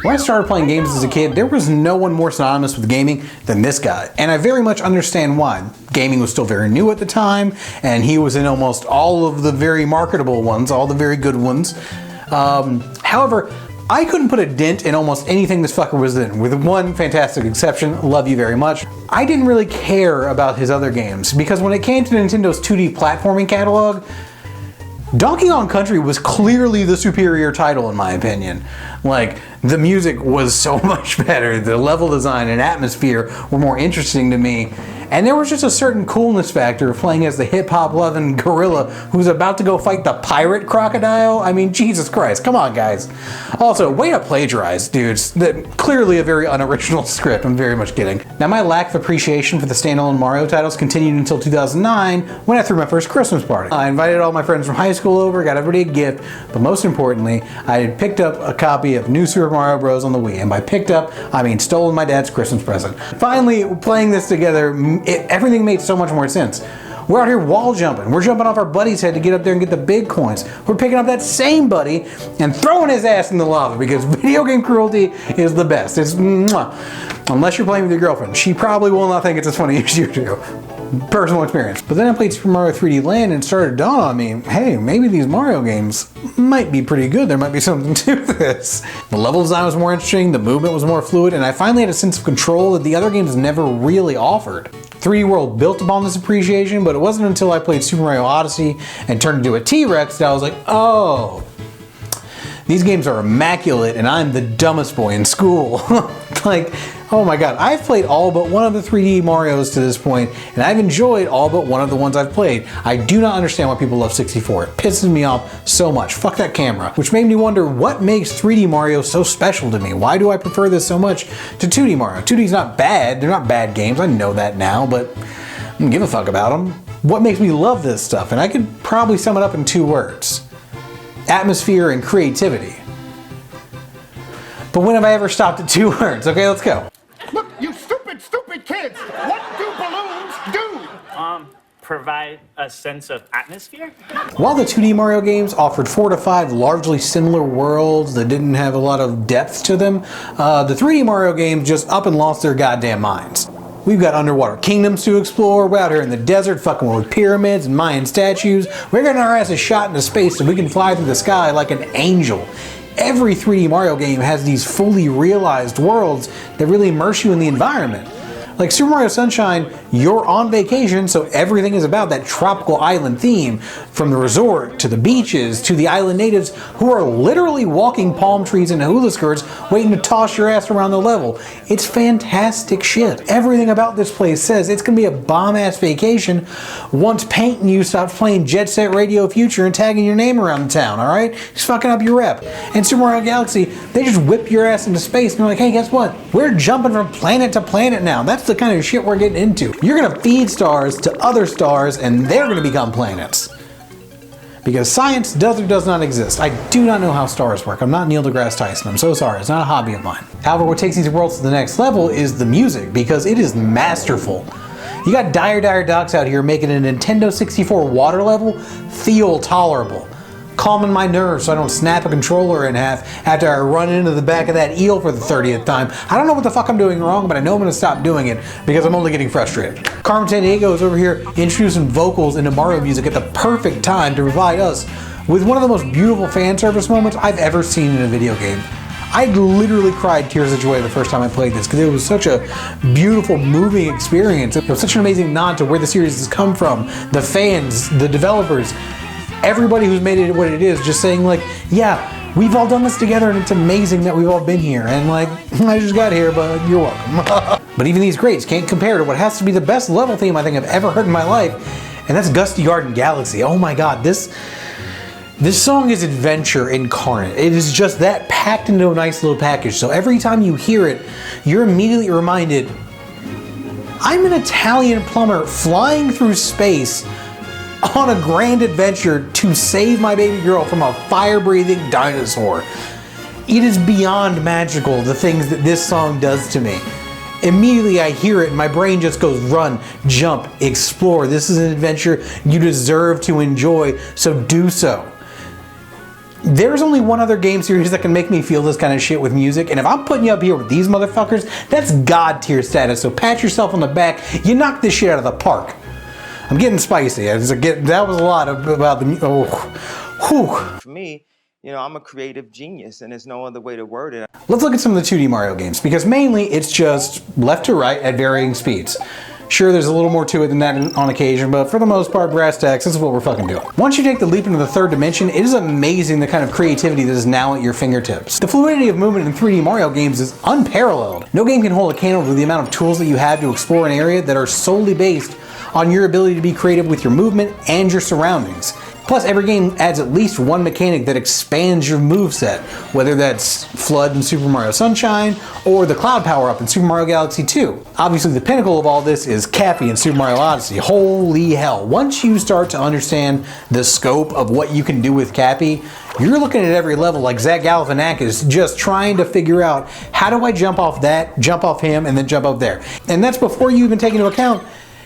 When I started playing games as a kid, there was no one more synonymous with gaming than this guy. And I very much understand why. Gaming was still very new at the time, and he was in almost all of the very marketable ones, all the very good ones. However, I couldn't put a dent in almost anything this fucker was in, with one fantastic exception, love you very much. I didn't really care about his other games, because when it came to Nintendo's 2D platforming catalog, Donkey Kong Country was clearly the superior title in my opinion. Like, the music was so much better, the level design and atmosphere were more interesting to me, and there was just a certain coolness factor of playing as the hip-hop loving gorilla who's about to go fight the pirate crocodile. I mean, Jesus Christ, come on guys. Also, way to plagiarize, dudes. Clearly a very unoriginal script, I'm very much kidding. Now, my lack of appreciation for the standalone Mario titles continued until 2009 when I threw my first Christmas party. I invited all my friends from high school over, got everybody a gift, but most importantly, I had picked up a copy of New Super Mario Bros. On the Wii, and by picked up, I mean stolen my dad's Christmas present. Finally, playing this together, everything made so much more sense. We're out here wall jumping. We're jumping off our buddy's head to get up there and get the big coins. We're picking up that same buddy and throwing his ass in the lava because video game cruelty is the best. It's mwah. Unless you're playing with your girlfriend. She probably will not think it's as funny as you do. Personal experience. But then I played Super Mario 3D Land and it started to dawn on me, hey, maybe these Mario games might be pretty good. There might be something to this. The level design was more interesting, the movement was more fluid, and I finally had a sense of control that the other games never really offered. 3D World built upon this appreciation, but it wasn't until I played Super Mario Odyssey and turned into a T-Rex that I was like, oh, these games are immaculate and I'm the dumbest boy in school. Like, oh my god, I've played all but one of the 3D Marios to this point, and I've enjoyed all but one of the ones I've played. I do not understand why people love 64. It pisses me off so much. Fuck that camera. Which made me wonder what makes 3D Mario so special to me. Why do I prefer this so much to 2D Mario? 2D's not bad. They're not bad games. I know that now, but I don't give a fuck about them. What makes me love this stuff? And I could probably sum it up in 2 words. Atmosphere and creativity. But when have I ever stopped at 2 words? Okay, let's go. Look, you stupid, stupid kids! What do balloons do? Provide a sense of atmosphere? While the 2D Mario games offered 4 to 5 largely similar worlds that didn't have a lot of depth to them, the 3D Mario games just up and lost their goddamn minds. We've got underwater kingdoms to explore, we're out here in the desert fucking with pyramids and Mayan statues, we're getting our asses shot into space so we can fly through the sky like an angel. Every 3D Mario game has these fully realized worlds that really immerse you in the environment. Like Super Mario Sunshine, you're on vacation, so everything is about that tropical island theme, from the resort to the beaches to the island natives who are literally walking palm trees and hula skirts waiting to toss your ass around the level. It's fantastic shit. Everything about this place says it's gonna be a bomb-ass vacation once Paint and you stop playing Jet Set Radio Future and tagging your name around the town, alright? Just fucking up your rep. And Super Mario Galaxy, they just whip your ass into space and they're like, hey, guess what? We're jumping from planet to planet now. That's the kind of shit we're getting into. You're gonna feed stars to other stars and they're gonna become planets. Because science does or does not exist. I do not know how stars work. I'm not Neil deGrasse Tyson. I'm so sorry. It's not a hobby of mine. However, what takes these worlds to the next level is the music, because it is masterful. You got Dire Dire Ducks out here making a Nintendo 64 water level feel tolerable. Calming my nerves so I don't snap a controller in half after I run into the back of that eel for the 30th time. I don't know what the fuck I'm doing wrong, but I know I'm gonna stop doing it because I'm only getting frustrated. Carmen Sandiego is over here introducing vocals into Mario music at the perfect time to provide us with one of the most beautiful fan service moments I've ever seen in a video game. I literally cried tears of joy the first time I played this because it was such a beautiful, moving experience. It was such an amazing nod to where the series has come from, the fans, the developers, everybody who's made it what it is, just saying like, yeah, we've all done this together and it's amazing that we've all been here. And like, I just got here, but you're welcome. But even these greats can't compare to what has to be the best level theme I think I've ever heard in my life, and that's Gusty Garden Galaxy. Oh my god, this song is adventure incarnate. It is just that packed into a nice little package. So every time you hear it, you're immediately reminded, I'm an Italian plumber flying through space on a grand adventure to save my baby girl from a fire-breathing dinosaur. It is beyond magical, the things that this song does to me. Immediately I hear it and my brain just goes, run, jump, explore. This is an adventure you deserve to enjoy, so do so. There's only one other game series that can make me feel this kind of shit with music, and if I'm putting you up here with these motherfuckers, that's god tier status, so pat yourself on the back. You knocked this shit out of the park. I'm getting spicy. That was a lot about the... Oh, whew. For me, you know, I'm a creative genius, and there's no other way to word it. Let's look at some of the 2D Mario games, because mainly it's just left to right at varying speeds. Sure, there's a little more to it than that on occasion, but for the most part, brass tacks, this is what we're fucking doing. Once you take the leap into the third dimension, it is amazing the kind of creativity that is now at your fingertips. The fluidity of movement in 3D Mario games is unparalleled. No game can hold a candle to the amount of tools that you have to explore an area that are solely based on your ability to be creative with your movement and your surroundings. Plus, every game adds at least one mechanic that expands your moveset, whether that's Flood in Super Mario Sunshine or the Cloud Power-Up in Super Mario Galaxy 2. Obviously, the pinnacle of all this is Cappy in Super Mario Odyssey. Holy hell. Once you start to understand the scope of what you can do with Cappy, you're looking at every level like Zach Galifianakis just trying to figure out, how do I jump off that, jump off him, and then jump up there? And that's before you even take into account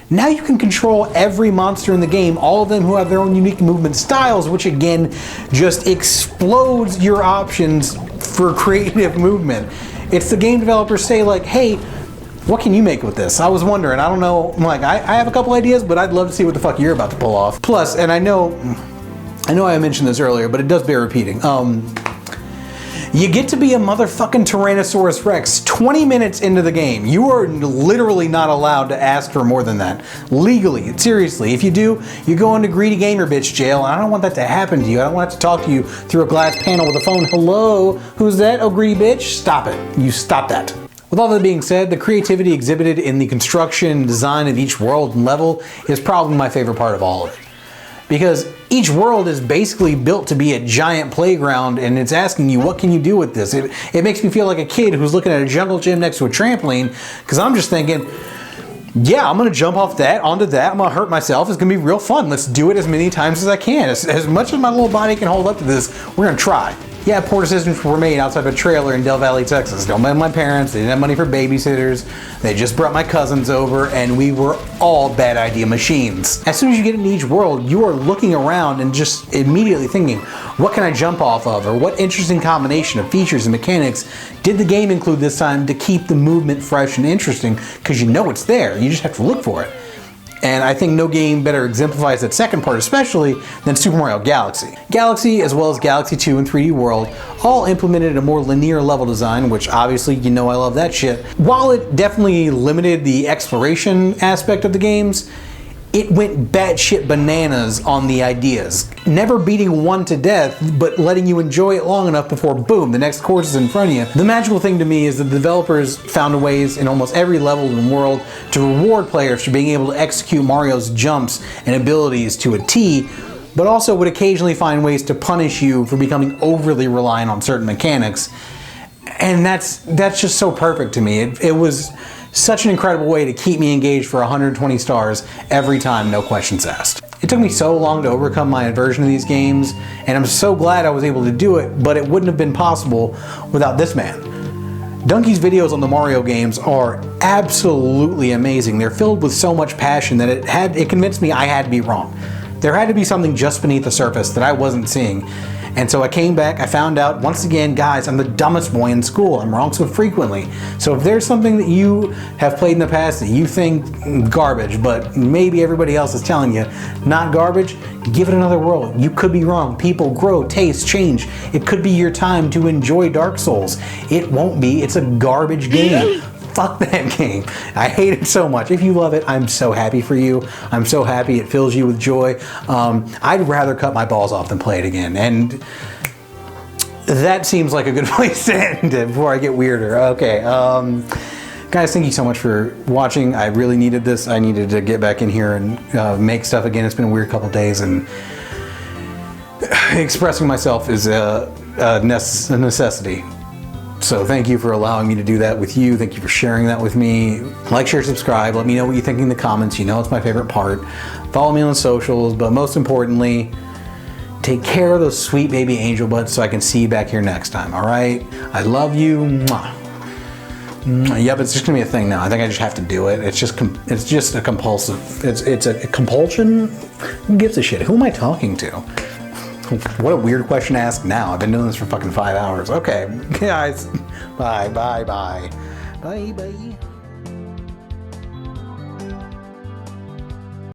now you can control every monster in the game, all of them who have their own unique movement styles, which again just explodes your options for creative movement. It's the game developers say like, hey, what can you make with this? I was wondering, I don't know, like I have a couple ideas, but I'd love to see what the fuck you're about to pull off. Plus, and I know I mentioned this earlier, but it does bear repeating. You get to be a motherfucking Tyrannosaurus Rex 20 minutes into the game. You are literally not allowed to ask for more than that. Legally, seriously. If you do, you go into greedy gamer bitch jail, and I don't want that to happen to you. I don't want to talk to you through a glass panel with a phone. Hello? Who's that? Oh, greedy bitch? Stop it. You stop that. With all that being said, the creativity exhibited in the construction and design of each world and level is probably my favorite part of all of it. Because each world is basically built to be a giant playground, and it's asking you, what can you do with this? It makes me feel like a kid who's looking at a jungle gym next to a trampoline, because I'm just thinking, yeah, I'm going to jump off that, onto that, I'm going to hurt myself, it's going to be real fun. Let's do it as many times as I can. As much as my little body can hold up to this, we're going to try. Yeah, poor decisions were made outside of a trailer in Del Valle, Texas. Don't blame my parents, they didn't have money for babysitters, they just brought my cousins over, and we were all bad idea machines. As soon as you get into each world, you are looking around and just immediately thinking, what can I jump off of, or what interesting combination of features and mechanics did the game include this time to keep the movement fresh and interesting, because you know it's there, you just have to look for it. And I think no game better exemplifies that second part especially than Super Mario Galaxy. Galaxy, as well as Galaxy 2 and 3D World, all implemented a more linear level design, which obviously you know I love that shit. While it definitely limited the exploration aspect of the games, it went batshit bananas on the ideas. Never beating one to death, but letting you enjoy it long enough before, boom, the next course is in front of you. The magical thing to me is that the developers found ways in almost every level in the world to reward players for being able to execute Mario's jumps and abilities to a T, but also would occasionally find ways to punish you for becoming overly reliant on certain mechanics. And that's just so perfect to me. It was such an incredible way to keep me engaged for 120 stars every time, no questions asked. It took me so long to overcome my aversion to these games, and I'm so glad I was able to do it, but it wouldn't have been possible without this man. Donkey's videos on the Mario games are absolutely amazing. They're filled with so much passion that it convinced me I had to be wrong. There had to be something just beneath the surface that I wasn't seeing. And so I came back, I found out, once again, guys, I'm the dumbest boy in school. I'm wrong so frequently. So if there's something that you have played in the past that you think garbage, but maybe everybody else is telling you not garbage, give it another whirl. You could be wrong. People grow, tastes change. It could be your time to enjoy Dark Souls. It won't be. It's a garbage game. Fuck that game. I hate it so much. If you love it, I'm so happy for you. I'm so happy it fills you with joy. I'd rather cut my balls off than play it again. And that seems like a good place to end it before I get weirder. Okay. Guys, thank you so much for watching. I really needed this. I needed to get back in here and make stuff again. It's been a weird couple days, and expressing myself is a necessity. So thank you for allowing me to do that with you. Thank you for sharing that with me. Like, share, subscribe. Let me know what you think in the comments. You know it's my favorite part. Follow me on socials, but most importantly, take care of those sweet baby angel butts so I can see you back here next time, all right? I love you. Mwah. Yep, it's just gonna be a thing now. I think I just have to do it. It's just a compulsive, it's a compulsion? Who gives a shit? Who am I talking to? What a weird question to ask now. I've been doing this for fucking 5 hours. Okay, guys. Bye, bye, bye. Bye, bye.